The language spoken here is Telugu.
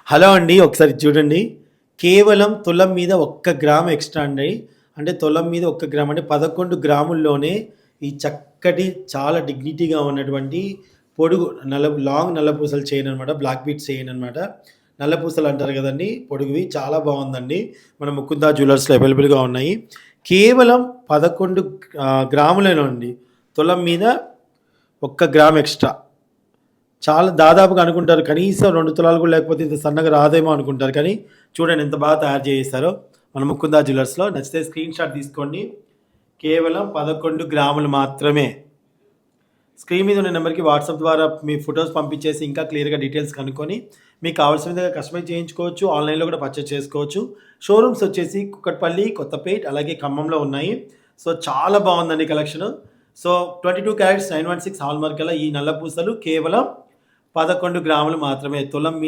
హలో అండి. ఒకసారి చూడండి. కేవలం తులం మీద ఒక్క గ్రామ్ ఎక్స్‌ట్రా అండి. అంటే తులం మీద ఒక్క గ్రామ్ అంటే 11 గ్రాముల్లోనే ఈ చక్కటి చాలా డిగ్నిటీగా ఉన్నటువంటి పొడుగు లాంగ్ నల్లపూసల చైన్ అనమాట. బ్లాక్ బీడ్స్ చైన్ అనమాట. నల్లపూసలు అంటారు గదండీ! పొడుగువి చాలా బావుందండి. మన ముకుందా జ్యువెలర్స్‌లో అవైలబుల్‌గా ఉన్నాయి. కేవలం 11 గ్రాములేనండి. తులం మీద ఒక్క గ్రామ్ ఎక్స్‌ట్రా. చాలా దాదాపుగా అనుకుంటారు. కనీసం 2 తులాలు కూడా లేకపోతే ఇంత సన్నగా రాదేమో అనుకుంటారు. కానీ చూడండి ఎంత బాగా తయారు చేసేసారో మన ముకుందా జ్యువెలర్స్‌లో. నచ్చితే స్క్రీన్ షాట్ తీసుకోండి. కేవలం 11 గ్రాములు మాత్రమే. స్క్రీన్ మీద ఉన్న నెంబర్‌కి వాట్సాప్ ద్వారా మీ ఫోటోస్ పంపించేసి ఇంకా క్లియర్‌గా డీటెయిల్స్ కనుక్కొని మీకు కావాల్సిన విధంగా కస్టమైజ్ చేయించుకోవచ్చు. ఆన్‌లైన్‌లో కూడా పర్చేజ్ చేసుకోవచ్చు. షోరూమ్స్ వచ్చేసి కుకట్పల్లి, కొత్తపేట్ అలాగే ఖమ్మంలో ఉన్నాయి. సో చాలా బావుందండి కలెక్షను. సో 22 క్యారెట్స్ 916 హాల్‌మార్క్ గల ఈ నల్ల పూసలు కేవలం 11 గ్రాములు మాత్రమే. తులం మీద